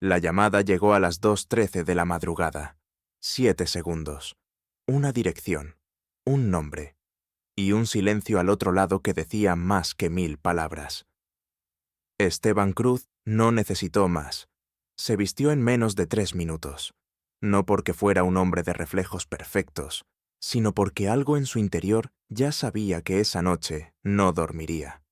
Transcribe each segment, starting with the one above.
La llamada llegó a las 2:13 de la madrugada. 7 segundos. Una dirección. Un nombre. Y un silencio al otro lado que decía más que 1000 palabras. Esteban Cruz no necesitó más. Se vistió en menos de 3 minutos. No porque fuera un hombre de reflejos perfectos, sino porque algo en su interior ya sabía que esa noche no dormiría.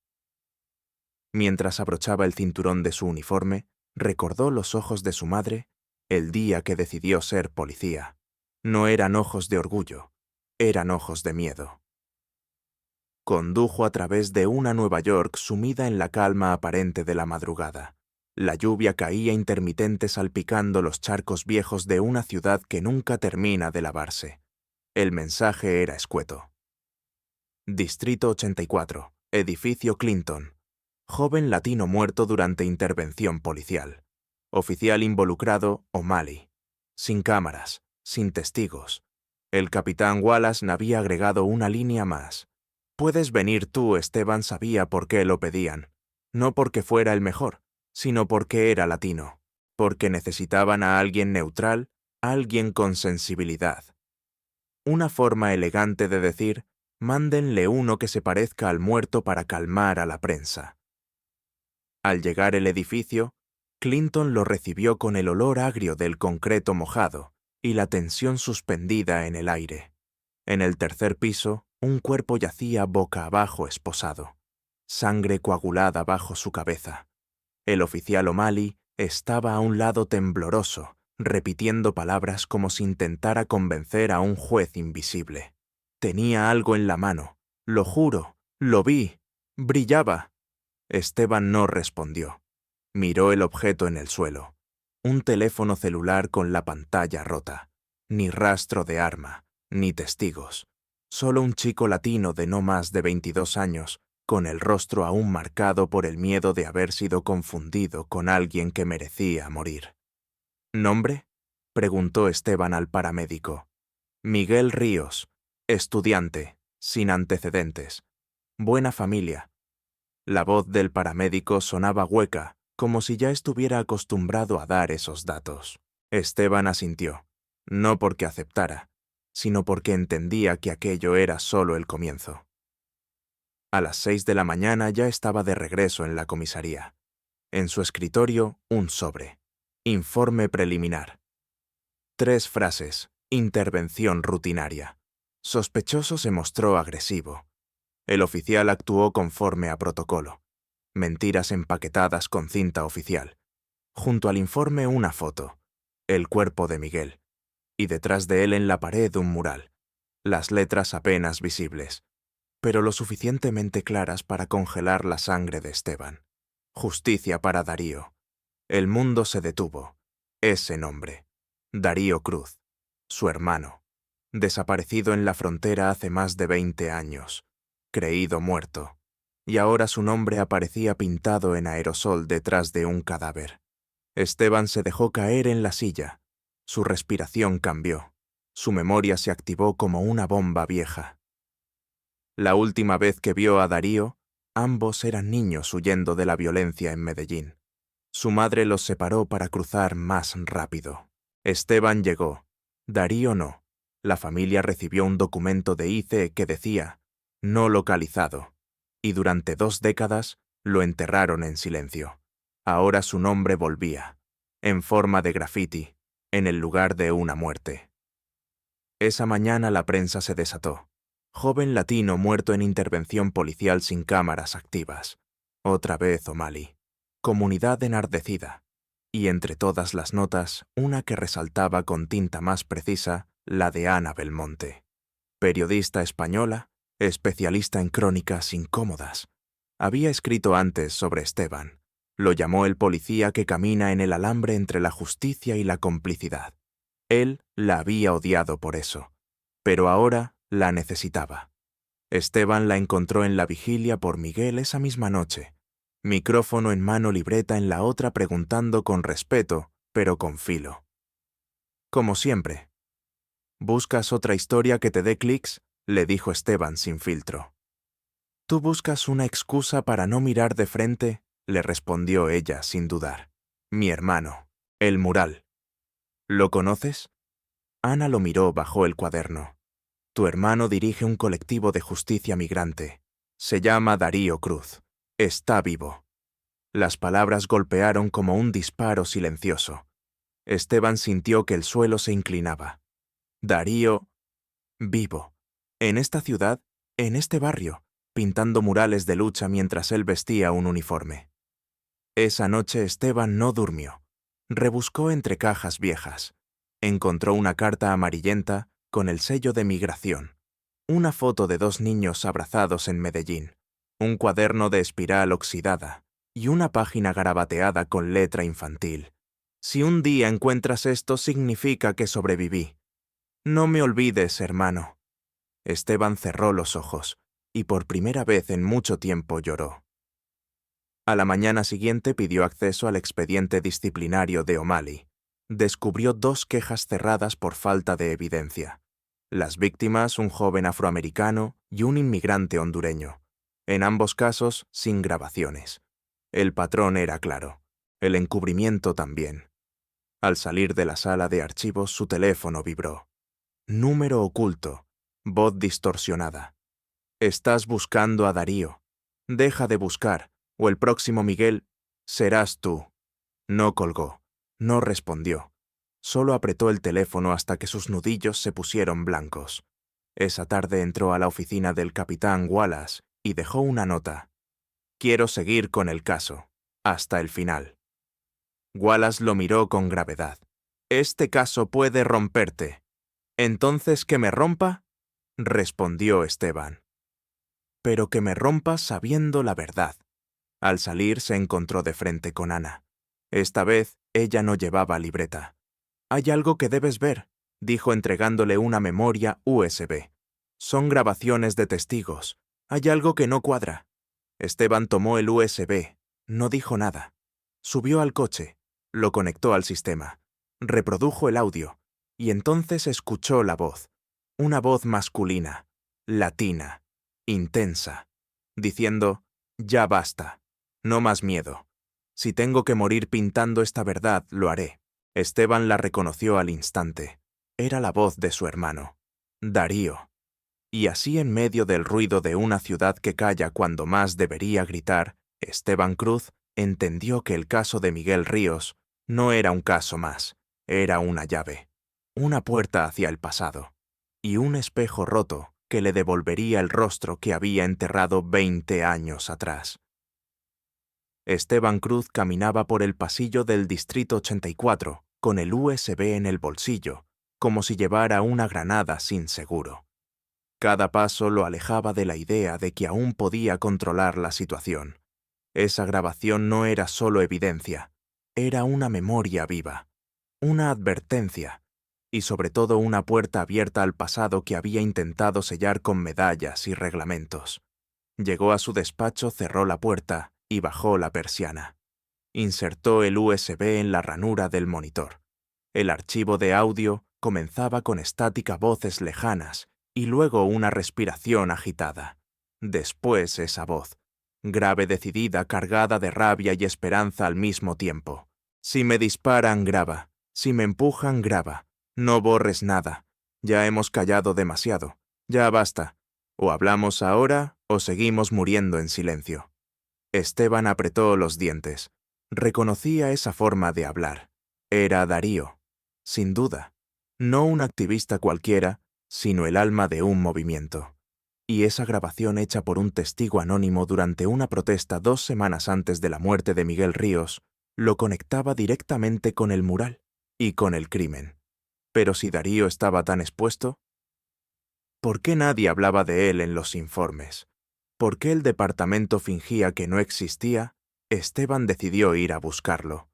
Mientras abrochaba el cinturón de su uniforme, recordó los ojos de su madre el día que decidió ser policía. No eran ojos de orgullo, eran ojos de miedo. Condujo a través de una Nueva York sumida en la calma aparente de la madrugada. La lluvia caía intermitente salpicando los charcos viejos de una ciudad que nunca termina de lavarse. El mensaje era escueto. Distrito 84, edificio Clinton. Joven latino muerto durante intervención policial. Oficial involucrado, O'Malley. Sin cámaras, sin testigos. El capitán Wallace había agregado una línea más. Puedes venir tú, Esteban sabía por qué lo pedían. No porque fuera el mejor, sino porque era latino. Porque necesitaban a alguien neutral, alguien con sensibilidad. Una forma elegante de decir, mándenle uno que se parezca al muerto para calmar a la prensa. Al llegar el edificio, Clinton lo recibió con el olor agrio del concreto mojado y la tensión suspendida en el aire. En el tercer piso, un cuerpo yacía boca abajo esposado, sangre coagulada bajo su cabeza. El oficial O'Malley estaba a un lado tembloroso, repitiendo palabras como si intentara convencer a un juez invisible. Tenía algo en la mano, lo juro, lo vi, brillaba. Esteban no respondió. Miró el objeto en el suelo. Un teléfono celular con la pantalla rota. Ni rastro de arma, ni testigos. Solo un chico latino de no más de 22 años, con el rostro aún marcado por el miedo de haber sido confundido con alguien que merecía morir. ¿Nombre?, preguntó Esteban al paramédico. Miguel Ríos, estudiante, sin antecedentes. Buena familia. La voz del paramédico sonaba hueca, como si ya estuviera acostumbrado a dar esos datos. Esteban asintió, no porque aceptara, sino porque entendía que aquello era solo el comienzo. A las 6 de la mañana ya estaba de regreso en la comisaría. En su escritorio, un sobre. Informe preliminar. 3 frases. Intervención rutinaria. Sospechoso se mostró agresivo. El oficial actuó conforme a protocolo. Mentiras empaquetadas con cinta oficial. Junto al informe una foto. El cuerpo de Miguel. Y detrás de él en la pared un mural. Las letras apenas visibles, pero lo suficientemente claras para congelar la sangre de Esteban. Justicia para Darío. El mundo se detuvo. Ese nombre. Darío Cruz. Su hermano. Desaparecido en la frontera hace más de 20 años. Creído muerto. Y ahora su nombre aparecía pintado en aerosol detrás de un cadáver. Esteban se dejó caer en la silla. Su respiración cambió. Su memoria se activó como una bomba vieja. La última vez que vio a Darío, ambos eran niños huyendo de la violencia en Medellín. Su madre los separó para cruzar más rápido. Esteban llegó. Darío no. La familia recibió un documento de ICE que decía, no localizado, y durante 2 décadas lo enterraron en silencio. Ahora su nombre volvía, en forma de grafiti, en el lugar de una muerte. Esa mañana la prensa se desató. Joven latino muerto en intervención policial sin cámaras activas. Otra vez O'Malley. Comunidad enardecida. Y entre todas las notas, una que resaltaba con tinta más precisa, la de Ana Belmonte. Periodista española, especialista en crónicas incómodas. Había escrito antes sobre Esteban. Lo llamó el policía que camina en el alambre entre la justicia y la complicidad. Él la había odiado por eso, pero ahora la necesitaba. Esteban la encontró en la vigilia por Miguel esa misma noche, micrófono en mano, libreta en la otra, preguntando con respeto, pero con filo. Como siempre. ¿Buscas otra historia que te dé clics?, le dijo Esteban sin filtro. ¿Tú buscas una excusa para no mirar de frente?, le respondió ella sin dudar. Mi hermano. El mural. ¿Lo conoces? Ana lo miró bajo el cuaderno. Tu hermano dirige un colectivo de justicia migrante. Se llama Darío Cruz. Está vivo. Las palabras golpearon como un disparo silencioso. Esteban sintió que el suelo se inclinaba. Darío, vivo. En esta ciudad, en este barrio, pintando murales de lucha mientras él vestía un uniforme. Esa noche Esteban no durmió. Rebuscó entre cajas viejas. Encontró una carta amarillenta con el sello de migración, una foto de 2 niños abrazados en Medellín, un cuaderno de espiral oxidada y una página garabateada con letra infantil. Si un día encuentras esto, significa que sobreviví. No me olvides, hermano. Esteban cerró los ojos y por primera vez en mucho tiempo lloró. A la mañana siguiente pidió acceso al expediente disciplinario de O'Malley. Descubrió 2 quejas cerradas por falta de evidencia. Las víctimas, un joven afroamericano y un inmigrante hondureño. En ambos casos, sin grabaciones. El patrón era claro. El encubrimiento también. Al salir de la sala de archivos, su teléfono vibró. Número oculto. Voz distorsionada. Estás buscando a Darío. Deja de buscar, o el próximo Miguel serás tú. No colgó. No respondió. Solo apretó el teléfono hasta que sus nudillos se pusieron blancos. Esa tarde entró a la oficina del capitán Wallace y dejó una nota. Quiero seguir con el caso. Hasta el final. Wallace lo miró con gravedad. Este caso puede romperte. ¿Entonces que me rompa? Respondió Esteban. Pero que me rompa sabiendo la verdad. Al salir se encontró de frente con Ana. Esta vez ella no llevaba libreta. Hay algo que debes ver, dijo entregándole una memoria USB. Son grabaciones de testigos. Hay algo que no cuadra. Esteban tomó el USB. No dijo nada. Subió al coche. Lo conectó al sistema. Reprodujo el audio. Y entonces escuchó la voz. Una voz masculina, latina, intensa, diciendo, ya basta. No más miedo. Si tengo que morir pintando esta verdad, lo haré. Esteban la reconoció al instante. Era la voz de su hermano, Darío. Y así en medio del ruido de una ciudad que calla cuando más debería gritar, Esteban Cruz entendió que el caso de Miguel Ríos no era un caso más, era una llave, una puerta hacia el pasado, y un espejo roto que le devolvería el rostro que había enterrado 20 años atrás. Esteban Cruz caminaba por el pasillo del Distrito 84, con el USB en el bolsillo, como si llevara una granada sin seguro. Cada paso lo alejaba de la idea de que aún podía controlar la situación. Esa grabación no era solo evidencia, era una memoria viva, una advertencia, y sobre todo una puerta abierta al pasado que había intentado sellar con medallas y reglamentos. Llegó a su despacho, cerró la puerta y bajó la persiana. Insertó el USB en la ranura del monitor. El archivo de audio comenzaba con estática voces lejanas y luego una respiración agitada. Después esa voz, grave, decidida, cargada de rabia y esperanza al mismo tiempo. Si me disparan, graba. Si me empujan, graba. No borres nada. Ya hemos callado demasiado. Ya basta. O hablamos ahora o seguimos muriendo en silencio. Esteban apretó los dientes. Reconocía esa forma de hablar. Era Darío, sin duda. No un activista cualquiera, sino el alma de un movimiento. Y esa grabación hecha por un testigo anónimo durante una protesta 2 semanas antes de la muerte de Miguel Ríos lo conectaba directamente con el mural y con el crimen. Pero si Darío estaba tan expuesto, ¿por qué nadie hablaba de él en los informes? ¿Por qué el departamento fingía que no existía? Esteban decidió ir a buscarlo.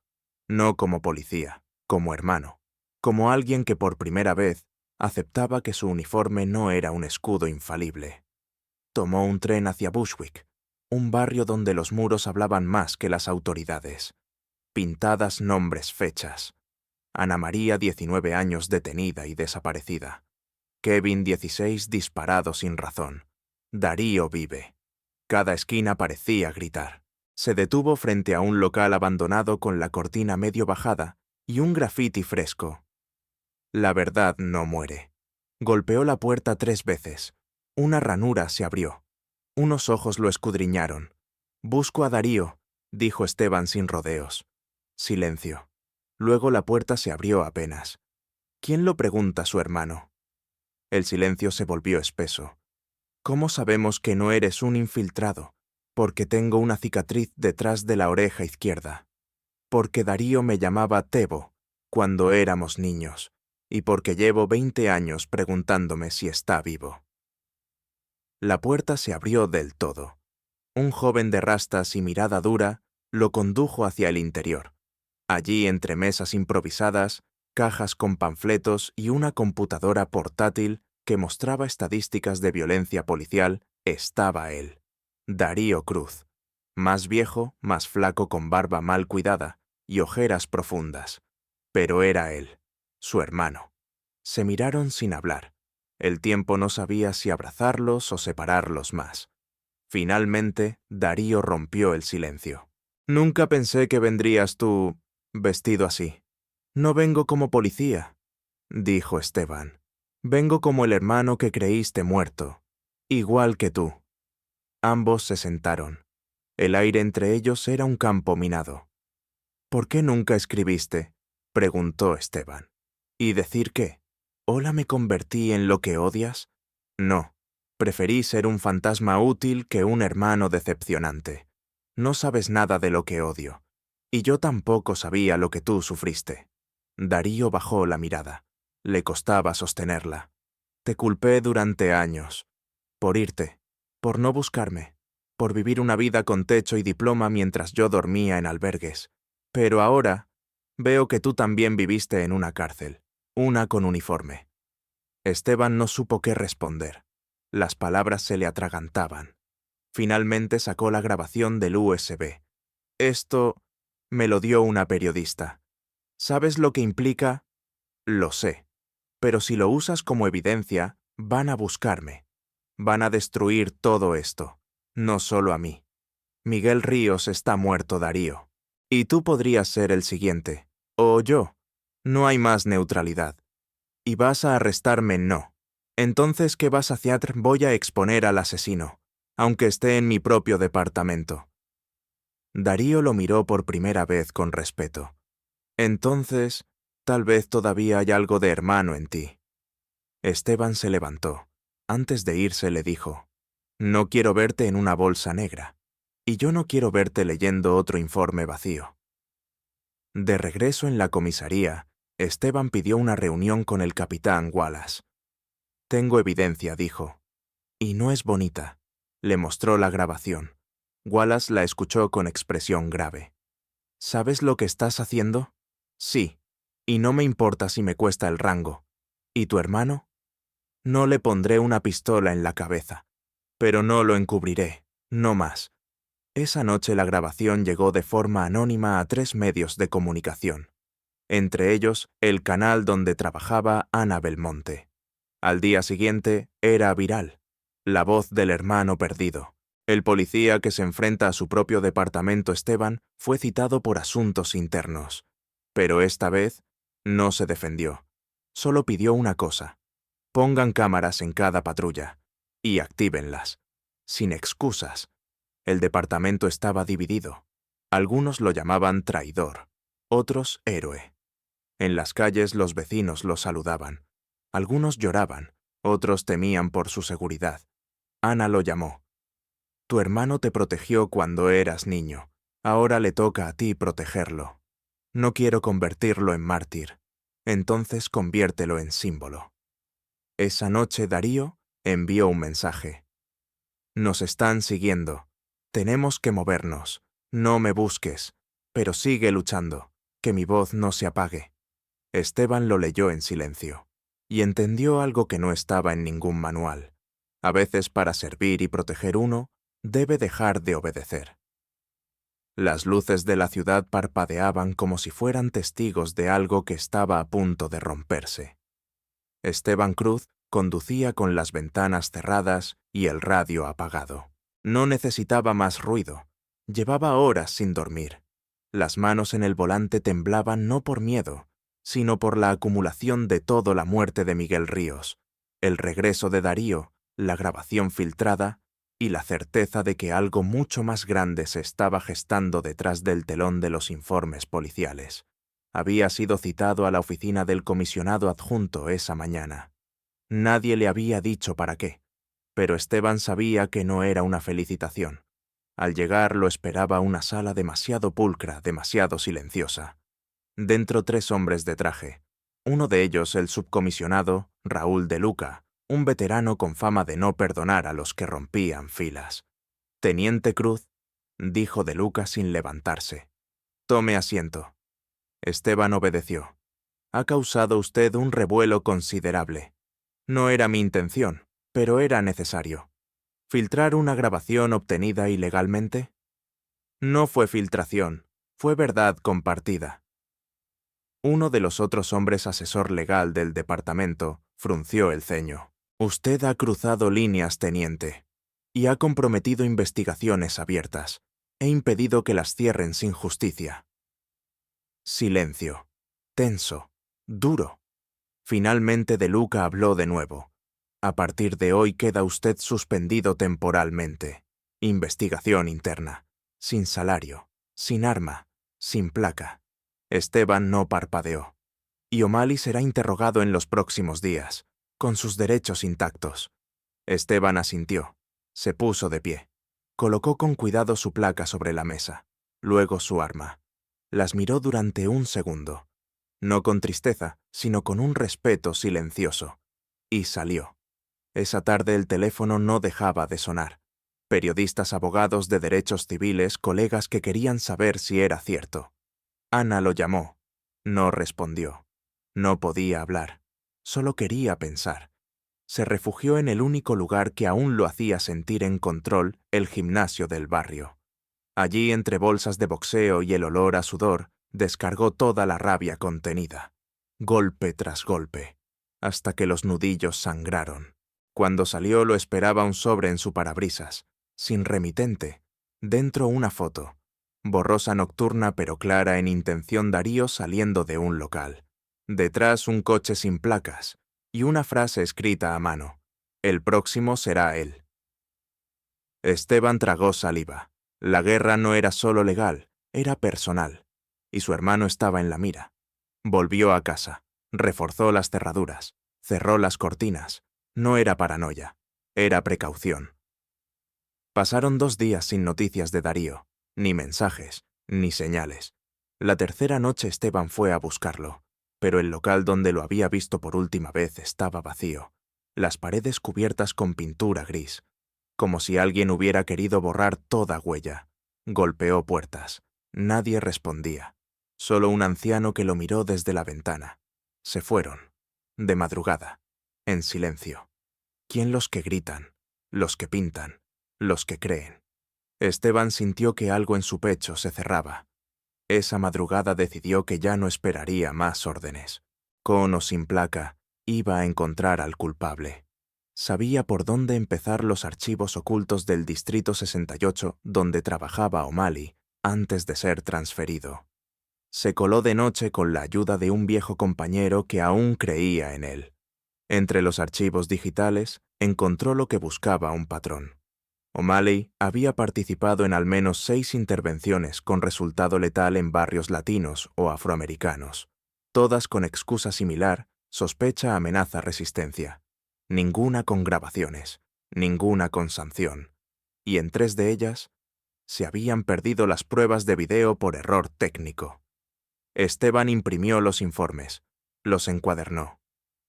No como policía, como hermano, como alguien que por primera vez aceptaba que su uniforme no era un escudo infalible. Tomó un tren hacia Bushwick, un barrio donde los muros hablaban más que las autoridades. Pintadas nombres, fechas. Ana María, 19 años, detenida y desaparecida. Kevin, 16, disparado sin razón. Darío vive. Cada esquina parecía gritar. Se detuvo frente a un local abandonado con la cortina medio bajada y un grafiti fresco. La verdad no muere. Golpeó la puerta 3 veces. Una ranura se abrió. Unos ojos lo escudriñaron. «Busco a Darío», dijo Esteban sin rodeos. Silencio. Luego la puerta se abrió apenas. «¿Quién lo pregunta, su hermano?» El silencio se volvió espeso. «¿Cómo sabemos que no eres un infiltrado? Porque tengo una cicatriz detrás de la oreja izquierda. Porque Darío me llamaba Tebo cuando éramos niños. Y porque llevo 20 años preguntándome si está vivo». La puerta se abrió del todo. Un joven de rastas y mirada dura lo condujo hacia el interior. Allí, entre mesas improvisadas, cajas con panfletos y una computadora portátil que mostraba estadísticas de violencia policial, estaba él, Darío Cruz. Más viejo, más flaco, con barba mal cuidada y ojeras profundas. Pero era él, su hermano. Se miraron sin hablar. El tiempo no sabía si abrazarlos o separarlos más. Finalmente, Darío rompió el silencio. «Nunca pensé que vendrías tú vestido así. No vengo como policía», dijo Esteban. «Vengo como el hermano que creíste muerto, igual que tú». Ambos se sentaron. El aire entre ellos era un campo minado. «¿Por qué nunca escribiste?», preguntó Esteban. «¿Y decir qué? ¿Hola me convertí en lo que odias?» «No, preferí ser un fantasma útil que un hermano decepcionante. No sabes nada de lo que odio. Y yo tampoco sabía lo que tú sufriste». Darío bajó la mirada. Le costaba sostenerla. «Te culpé durante años. Por irte, por no buscarme, por vivir una vida con techo y diploma mientras yo dormía en albergues. Pero ahora veo que tú también viviste en una cárcel, una con uniforme». Esteban no supo qué responder. Las palabras se le atragantaban. Finalmente sacó la grabación del USB. «Esto me lo dio una periodista. ¿Sabes lo que implica?» «Lo sé. Pero si lo usas como evidencia, van a buscarme. Van a destruir todo esto. No solo a mí. Miguel Ríos está muerto, Darío. Y tú podrías ser el siguiente. O yo. No hay más neutralidad. Y vas a arrestarme, no. Entonces, ¿qué vas a hacer? Voy a exponer al asesino, aunque esté en mi propio departamento». Darío lo miró por primera vez con respeto. «Entonces, tal vez todavía hay algo de hermano en ti». Esteban se levantó. Antes de irse le dijo: «No quiero verte en una bolsa negra. Y yo no quiero verte leyendo otro informe vacío». De regreso en la comisaría, Esteban pidió una reunión con el capitán Wallace. «Tengo evidencia», dijo. «Y no es bonita». Le mostró la grabación. Wallace la escuchó con expresión grave. «¿Sabes lo que estás haciendo?» «Sí. Y no me importa si me cuesta el rango. ¿Y tu hermano?» «No le pondré una pistola en la cabeza. Pero no lo encubriré. No más». Esa noche la grabación llegó de forma anónima a 3 medios de comunicación. Entre ellos, el canal donde trabajaba Ana Belmonte. Al día siguiente, era viral. La voz del hermano perdido. El policía que se enfrenta a su propio departamento, Esteban, fue citado por asuntos internos. Pero esta vez, no se defendió. Solo pidió una cosa: pongan cámaras en cada patrulla. Y actívenlas. Sin excusas. El departamento estaba dividido. Algunos lo llamaban traidor, otros héroe. En las calles los vecinos lo saludaban. Algunos lloraban, otros temían por su seguridad. Ana lo llamó. «Tu hermano te protegió cuando eras niño. Ahora le toca a ti protegerlo. No quiero convertirlo en mártir. Entonces conviértelo en símbolo». Esa noche Darío envió un mensaje. «Nos están siguiendo. Tenemos que movernos. No me busques, pero sigue luchando. Que mi voz no se apague». Esteban lo leyó en silencio y entendió algo que no estaba en ningún manual. A veces, para servir y proteger uno, debe dejar de obedecer. Las luces de la ciudad parpadeaban como si fueran testigos de algo que estaba a punto de romperse. Esteban Cruz conducía con las ventanas cerradas y el radio apagado. No necesitaba más ruido. Llevaba horas sin dormir. Las manos en el volante temblaban no por miedo, sino por la acumulación de todo: la muerte de Miguel Ríos, el regreso de Darío, la grabación filtrada y la certeza de que algo mucho más grande se estaba gestando detrás del telón de los informes policiales. Había sido citado a la oficina del comisionado adjunto esa mañana. Nadie le había dicho para qué, pero Esteban sabía que no era una felicitación. Al llegar lo esperaba una sala demasiado pulcra, demasiado silenciosa. Dentro 3 hombres de traje. Uno de ellos el subcomisionado Raúl de Luca, un veterano con fama de no perdonar a los que rompían filas. «Teniente Cruz», dijo de Luca sin levantarse. «Tome asiento». Esteban obedeció. «Ha causado usted un revuelo considerable. No era mi intención, pero era necesario. ¿Filtrar una grabación obtenida ilegalmente? No fue filtración, fue verdad compartida». Uno de los otros hombres asesor legal del departamento frunció el ceño. «Usted ha cruzado líneas, teniente, y ha comprometido investigaciones abiertas. He impedido que las cierren sin justicia». Silencio. Tenso. Duro. Finalmente De Luca habló de nuevo. «A partir de hoy queda usted suspendido temporalmente. Investigación interna. Sin salario. Sin arma. Sin placa». Esteban no parpadeó. «Y O'Malley será interrogado en los próximos días, con sus derechos intactos». Esteban asintió. Se puso de pie. Colocó con cuidado su placa sobre la mesa, luego su arma. Las miró durante un segundo, no con tristeza, sino con un respeto silencioso, y salió. Esa tarde el teléfono no dejaba de sonar. Periodistas, abogados de derechos civiles, colegas que querían saber si era cierto. Ana lo llamó. No respondió. No podía hablar. Solo quería pensar. Se refugió en el único lugar que aún lo hacía sentir en control, el gimnasio del barrio. Allí, entre bolsas de boxeo y el olor a sudor, descargó toda la rabia contenida, golpe tras golpe, hasta que los nudillos sangraron. Cuando salió lo esperaba un sobre en su parabrisas, sin remitente, dentro una foto, borrosa, nocturna pero clara en intención: Darío saliendo de un local. Detrás un coche sin placas y una frase escrita a mano: «El próximo será él». Esteban tragó saliva. La guerra no era solo legal, era personal, y su hermano estaba en la mira. Volvió a casa, reforzó las cerraduras, cerró las cortinas. No era paranoia, era precaución. Pasaron 2 días sin noticias de Darío, ni mensajes, ni señales. La tercera noche Esteban fue a buscarlo, pero el local donde lo había visto por última vez estaba vacío, las paredes cubiertas con pintura gris, como si alguien hubiera querido borrar toda huella. Golpeó puertas. Nadie respondía. Solo un anciano que lo miró desde la ventana. Se fueron. De madrugada. En silencio. ¿Quién los que gritan? Los que pintan. Los que creen. Esteban sintió que algo en su pecho se cerraba. Esa madrugada decidió que ya no esperaría más órdenes. Con o sin placa, iba a encontrar al culpable. Sabía por dónde empezar los archivos ocultos del Distrito 68 donde trabajaba O'Malley antes de ser transferido. Se coló de noche con la ayuda de un viejo compañero que aún creía en él. Entre los archivos digitales encontró lo que buscaba: un patrón. O'Malley había participado en al menos 6 intervenciones con resultado letal en barrios latinos o afroamericanos, todas con excusa similar: sospecha, amenaza, resistencia. Ninguna con grabaciones, ninguna con sanción. Y en 3 de ellas se habían perdido las pruebas de video por error técnico. Esteban imprimió los informes, los encuadernó,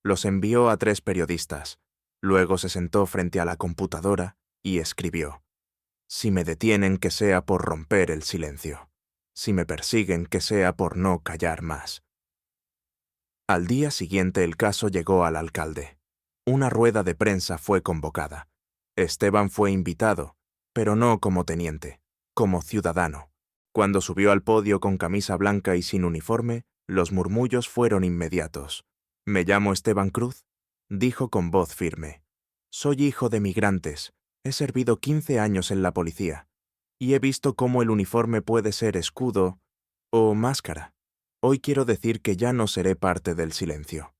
los envió a 3 periodistas, luego se sentó frente a la computadora y escribió: «Si me detienen, que sea por romper el silencio. Si me persiguen, que sea por no callar más». Al día siguiente el caso llegó al alcalde. Una rueda de prensa fue convocada. Esteban fue invitado, pero no como teniente, como ciudadano. Cuando subió al podio con camisa blanca y sin uniforme, los murmullos fueron inmediatos. «Me llamo Esteban Cruz», dijo con voz firme. «Soy hijo de migrantes, he servido 15 años en la policía, y he visto cómo el uniforme puede ser escudo O máscara. Hoy quiero decir que ya no seré parte del silencio.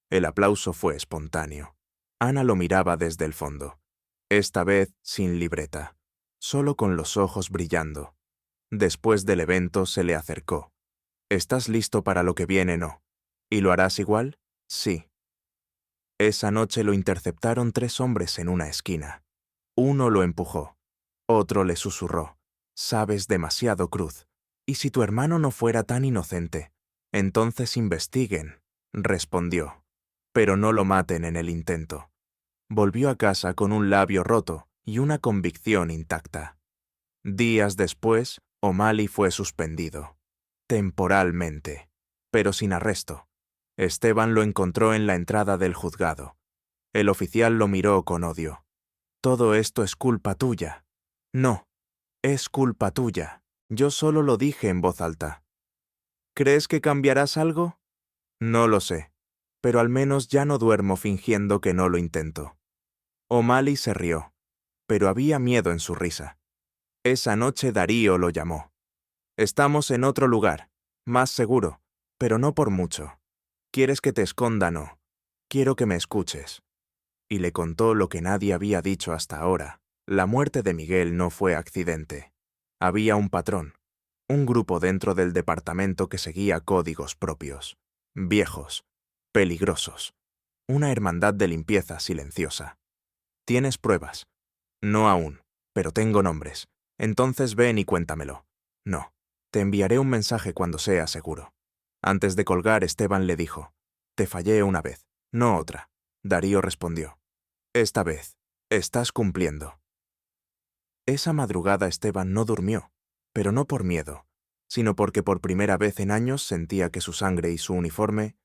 El aplauso fue espontáneo. Ana lo miraba desde el fondo. Esta vez sin libreta, solo con los ojos brillando. Después del evento se le acercó. ¿Estás listo para lo que viene, no? ¿Y lo harás igual? Sí. Esa noche lo interceptaron 3 hombres en una esquina. Uno lo empujó. Otro le susurró. Sabes demasiado, Cruz. ¿Y si tu hermano no fuera tan inocente? Entonces investiguen, respondió. Pero no lo maten en el intento. Volvió a casa con un labio roto y una convicción intacta. Días después, O'Malley fue suspendido. Temporalmente, pero sin arresto. Esteban lo encontró en la entrada del juzgado. El oficial lo miró con odio. Todo esto es culpa tuya. No, es culpa tuya. Yo solo lo dije en voz alta. ¿Crees que cambiarás algo? No lo sé, pero al menos ya no duermo fingiendo que no lo intento. O'Malley se rió, pero había miedo en su risa. Esa noche Darío lo llamó. Estamos en otro lugar, más seguro, pero no por mucho. ¿Quieres que te esconda? No. Quiero que me escuches. Y le contó lo que nadie había dicho hasta ahora. La muerte de Miguel no fue accidente. Había un patrón, un grupo dentro del departamento que seguía códigos propios, viejos, peligrosos. Una hermandad de limpieza silenciosa. ¿Tienes pruebas? No aún, pero tengo nombres. Entonces ven y cuéntamelo. No, te enviaré un mensaje cuando sea seguro. Antes de colgar, Esteban le dijo, te fallé una vez, no otra. Darío respondió, esta vez, estás cumpliendo. Esa madrugada Esteban no durmió, pero no por miedo, sino porque por primera vez en años sentía que su sangre y su uniforme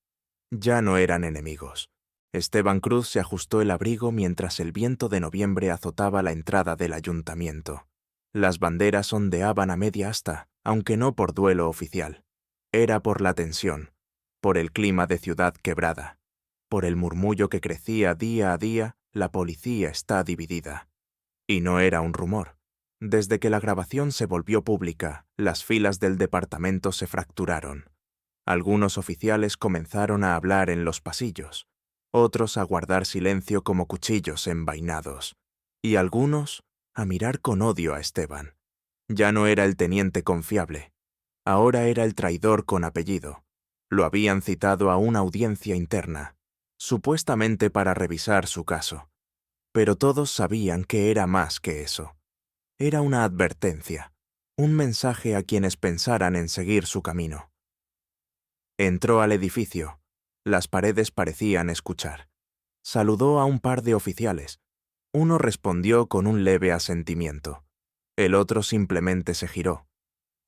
ya no eran enemigos. Esteban Cruz se ajustó el abrigo mientras el viento de noviembre azotaba la entrada del ayuntamiento. Las banderas ondeaban a media asta, aunque no por duelo oficial. Era por la tensión, por el clima de ciudad quebrada, por el murmullo que crecía día a día, la policía está dividida. Y no era un rumor. Desde que la grabación se volvió pública, las filas del departamento se fracturaron. Algunos oficiales comenzaron a hablar en los pasillos, otros a guardar silencio como cuchillos envainados, y algunos a mirar con odio a Esteban. Ya no era el teniente confiable, ahora era el traidor con apellido. Lo habían citado a una audiencia interna, supuestamente para revisar su caso. Pero todos sabían que era más que eso. Era una advertencia, un mensaje a quienes pensaran en seguir su camino. Entró al edificio. Las paredes parecían escuchar. Saludó a un par de oficiales. Uno respondió con un leve asentimiento. El otro simplemente se giró.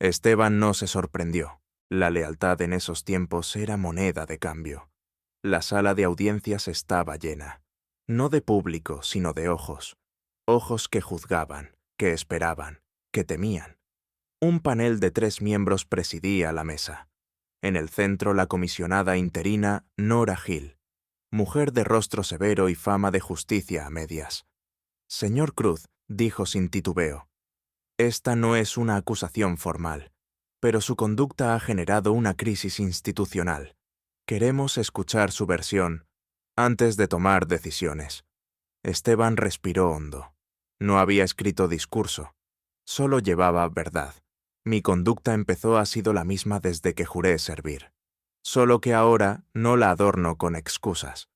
Esteban no se sorprendió. La lealtad en esos tiempos era moneda de cambio. La sala de audiencias estaba llena. No de público, sino de ojos. Ojos que juzgaban, que esperaban, que temían. Un panel de 3 miembros presidía la mesa. En el centro la comisionada interina Nora Gil, mujer de rostro severo y fama de justicia a medias. Señor Cruz, dijo sin titubeo, esta no es una acusación formal, pero su conducta ha generado una crisis institucional. Queremos escuchar su versión antes de tomar decisiones. Esteban respiró hondo. No había escrito discurso, solo llevaba verdad. Mi conducta ha sido la misma desde que juré servir. Solo que ahora no la adorno con excusas.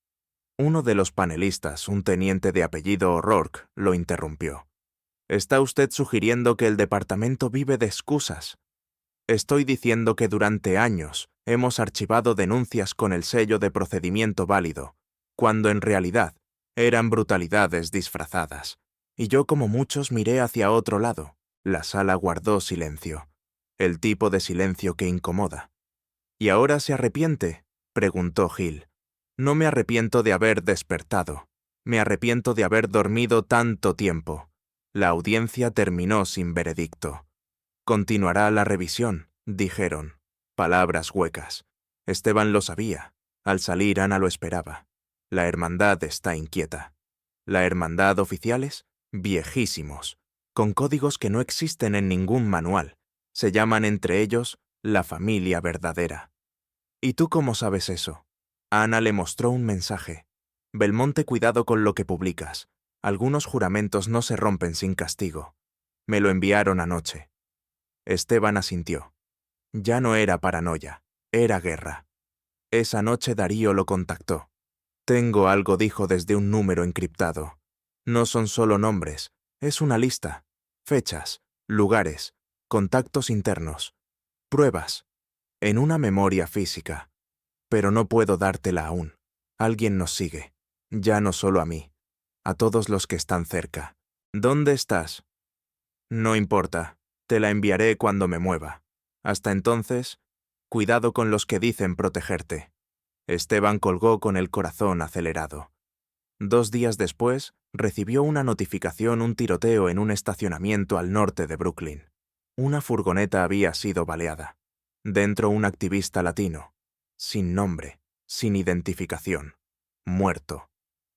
Uno de los panelistas, un teniente de apellido O'Rourke, lo interrumpió. ¿Está usted sugiriendo que el departamento vive de excusas? Estoy diciendo que durante años hemos archivado denuncias con el sello de procedimiento válido, cuando en realidad eran brutalidades disfrazadas. Y yo, como muchos, miré hacia otro lado. La sala guardó silencio, el tipo de silencio que incomoda. ¿Y ahora se arrepiente?, preguntó Gil. No me arrepiento de haber despertado. Me arrepiento de haber dormido tanto tiempo. La audiencia terminó sin veredicto. Continuará la revisión, dijeron. Palabras huecas. Esteban lo sabía. Al salir, Ana lo esperaba. La hermandad está inquieta. ¿La hermandad oficiales? Viejísimos, con códigos que no existen en ningún manual. Se llaman entre ellos la familia verdadera. ¿Y tú cómo sabes eso? Ana le mostró un mensaje. Belmonte, cuidado con lo que publicas. Algunos juramentos no se rompen sin castigo. Me lo enviaron anoche. Esteban asintió. Ya no era paranoia, era guerra. Esa noche Darío lo contactó. Tengo algo, dijo desde un número encriptado. No son solo nombres, es una lista. Fechas, lugares, contactos internos, pruebas, en una memoria física. Pero no puedo dártela aún. Alguien nos sigue. Ya no solo a mí, a todos los que están cerca. ¿Dónde estás? No importa, te la enviaré cuando me mueva. Hasta entonces, cuidado con los que dicen protegerte. Esteban colgó con el corazón acelerado. 2 días después, recibió una notificación: un tiroteo en un estacionamiento al norte de Brooklyn. Una furgoneta había sido baleada. Dentro un activista latino, sin nombre, sin identificación, muerto.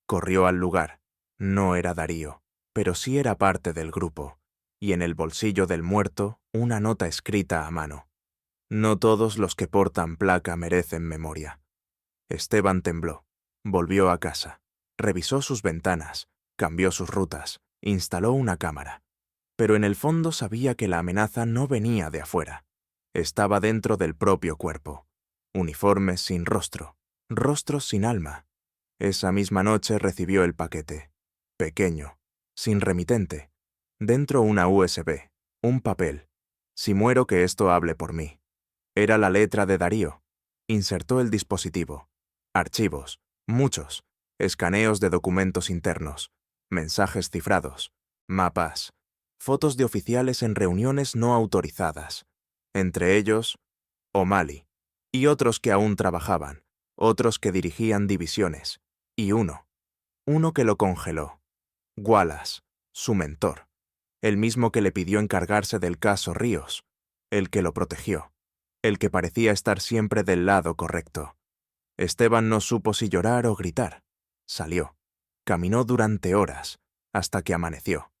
Corrió al lugar. No era Darío, pero sí era parte del grupo. Y en el bolsillo del muerto, una nota escrita a mano. No todos los que portan placa merecen memoria. Esteban tembló. Volvió a casa. Revisó sus ventanas, cambió sus rutas, instaló una cámara. Pero en el fondo sabía que la amenaza no venía de afuera. Estaba dentro del propio cuerpo. Uniformes sin rostro, rostros sin alma. Esa misma noche recibió el paquete. Pequeño, sin remitente. Dentro una USB, un papel. Si muero, que esto hable por mí. Era la letra de Darío. Insertó el dispositivo. Archivos, muchos. Escaneos de documentos internos. Mensajes cifrados. Mapas. Fotos de oficiales en reuniones no autorizadas. Entre ellos, O'Malley. Y otros que aún trabajaban. Otros que dirigían divisiones. Y uno que lo congeló. Wallace, su mentor. El mismo que le pidió encargarse del caso Ríos. El que lo protegió. El que parecía estar siempre del lado correcto. Esteban no supo si llorar o gritar. Salió. Caminó durante horas, hasta que amaneció.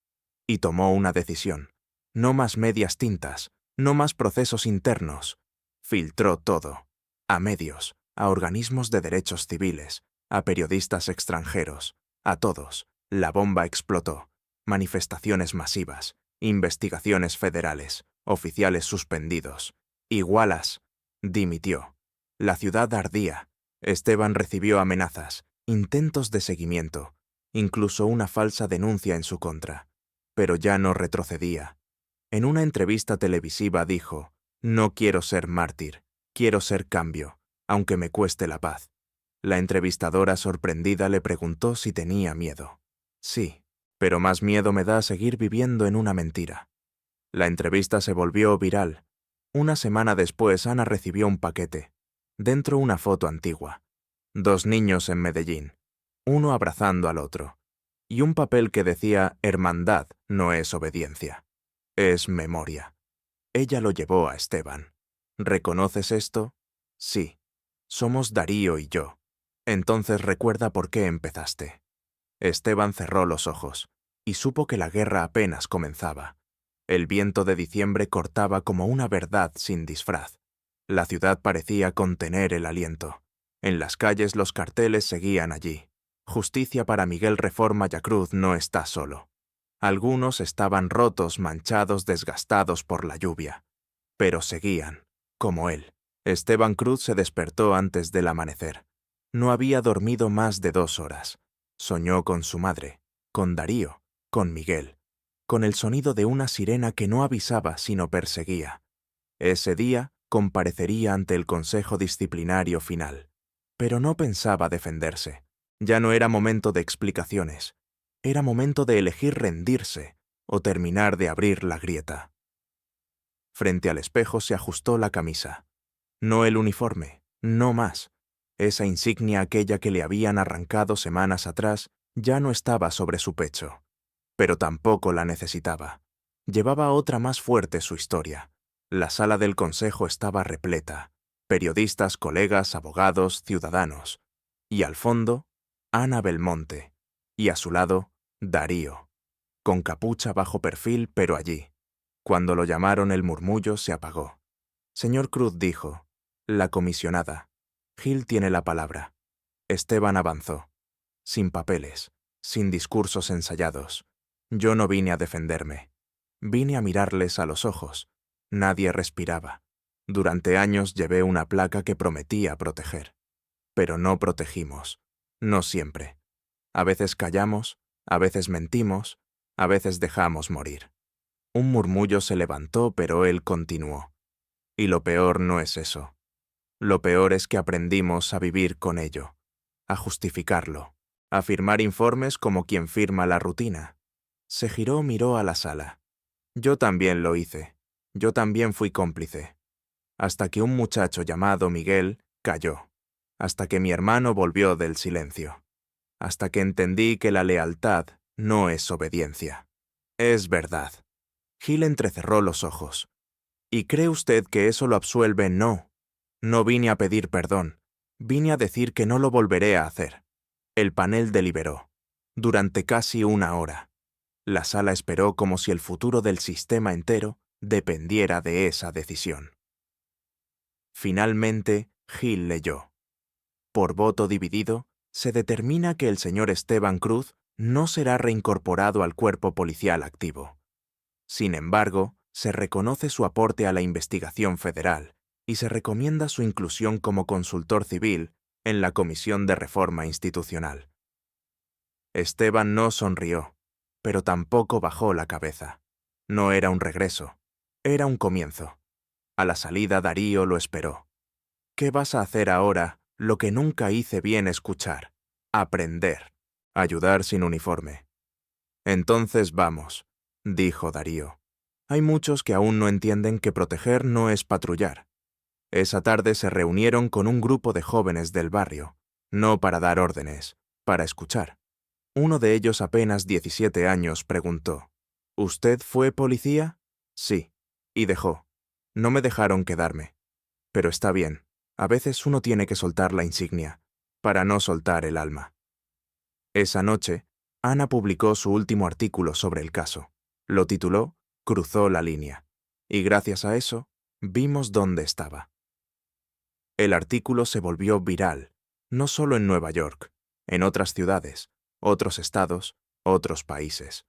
Y tomó una decisión. No más medias tintas, no más procesos internos. Filtró todo. A medios, a organismos de derechos civiles, a periodistas extranjeros, a todos. La bomba explotó. Manifestaciones masivas, investigaciones federales, oficiales suspendidos. Y Wallace dimitió. La ciudad ardía. Esteban recibió amenazas, intentos de seguimiento, incluso una falsa denuncia en su contra. Pero ya no retrocedía. En una entrevista televisiva dijo: «No quiero ser mártir, quiero ser cambio, aunque me cueste la paz». La entrevistadora, sorprendida, le preguntó si tenía miedo. «Sí, pero más miedo me da seguir viviendo en una mentira». La entrevista se volvió viral. Una semana después, Ana recibió un paquete. Dentro una foto antigua. 2 niños en Medellín, uno abrazando al otro. Y un papel que decía: «Hermandad no es obediencia, es memoria». Ella lo llevó a Esteban. «¿Reconoces esto?» «Sí. Somos Darío y yo. Entonces recuerda por qué empezaste». Esteban cerró los ojos y supo que la guerra apenas comenzaba. El viento de diciembre cortaba como una verdad sin disfraz. La ciudad parecía contener el aliento. En las calles los carteles seguían allí. «Justicia para Miguel, Reforma Yacruz no está solo». Algunos estaban rotos, manchados, desgastados por la lluvia. Pero seguían, como él. Esteban Cruz se despertó antes del amanecer. No había dormido más de 2 horas. Soñó con su madre, con Darío, con Miguel, con el sonido de una sirena que no avisaba sino perseguía. Ese día comparecería ante el Consejo Disciplinario Final. Pero no pensaba defenderse. Ya no era momento de explicaciones. Era momento de elegir rendirse o terminar de abrir la grieta. Frente al espejo se ajustó la camisa. No el uniforme, no más. Esa insignia, aquella que le habían arrancado semanas atrás, ya no estaba sobre su pecho. Pero tampoco la necesitaba. Llevaba otra más fuerte su historia. La sala del consejo estaba repleta. Periodistas, colegas, abogados, ciudadanos. Y al fondo, Ana Belmonte. Y a su lado, Darío. Con capucha, bajo perfil, pero allí. Cuando lo llamaron, el murmullo se apagó. Señor Cruz dijo, la comisionada. Hill tiene la palabra. Esteban avanzó. Sin papeles, sin discursos ensayados. Yo no vine a defenderme. Vine a mirarles a los ojos. Nadie respiraba. Durante años llevé una placa que prometía proteger. Pero no protegimos. No siempre. A veces callamos, a veces mentimos, a veces dejamos morir. Un murmullo se levantó, pero él continuó. Y lo peor no es eso. Lo peor es que aprendimos a vivir con ello, a justificarlo, a firmar informes como quien firma la rutina. Se giró, miró a la sala. Yo también lo hice. Yo también fui cómplice. Hasta que un muchacho llamado Miguel calló. Hasta que mi hermano volvió del silencio. Hasta que entendí que la lealtad no es obediencia. Es verdad. Hill entrecerró los ojos. ¿Y cree usted que eso lo absuelve? No. No vine a pedir perdón. Vine a decir que no lo volveré a hacer. El panel deliberó. Durante casi una hora. La sala esperó como si el futuro del sistema entero dependiera de esa decisión. Finalmente, Hill leyó. Por voto dividido, se determina que el señor Esteban Cruz no será reincorporado al cuerpo policial activo. Sin embargo, se reconoce su aporte a la investigación federal y se recomienda su inclusión como consultor civil en la Comisión de Reforma Institucional. Esteban no sonrió, pero tampoco bajó la cabeza. No era un regreso, era un comienzo. A la salida Darío lo esperó. ¿Qué vas a hacer ahora? Lo que nunca hice bien escuchar. Aprender. Ayudar sin uniforme. Entonces vamos, dijo Darío. Hay muchos que aún no entienden que proteger no es patrullar. Esa tarde se reunieron con un grupo de jóvenes del barrio, no para dar órdenes, para escuchar. Uno de ellos, apenas 17 años, preguntó, ¿Usted fue policía? Sí. Y dejó. No me dejaron quedarme. Pero está bien, a veces uno tiene que soltar la insignia, para no soltar el alma. Esa noche, Ana publicó su último artículo sobre el caso. Lo tituló Cruzó la línea. Y gracias a eso, vimos dónde estaba. El artículo se volvió viral, no solo en Nueva York, en otras ciudades, otros estados, otros países.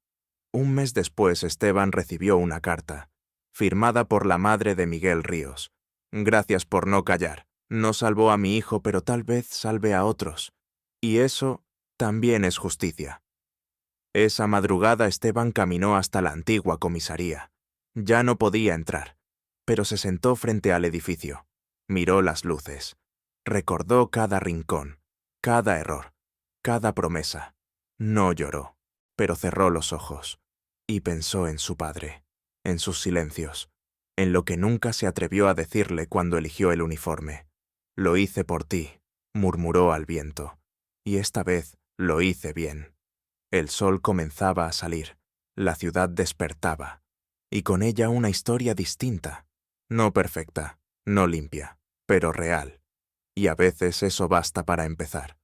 Un mes después, Esteban recibió una carta, firmada por la madre de Miguel Ríos. Gracias por no callar. No salvó a mi hijo, pero tal vez salve a otros. Y eso también es justicia. Esa madrugada Esteban caminó hasta la antigua comisaría. Ya no podía entrar, pero se sentó frente al edificio. Miró las luces. Recordó cada rincón, cada error, cada promesa. No lloró, pero cerró los ojos y pensó en su padre, en sus silencios, en lo que nunca se atrevió a decirle cuando eligió el uniforme. Lo hice por ti, murmuró al viento, y esta vez lo hice bien. El sol comenzaba a salir, la ciudad despertaba, y con ella una historia distinta, no perfecta, no limpia, pero real. Y a veces eso basta para empezar.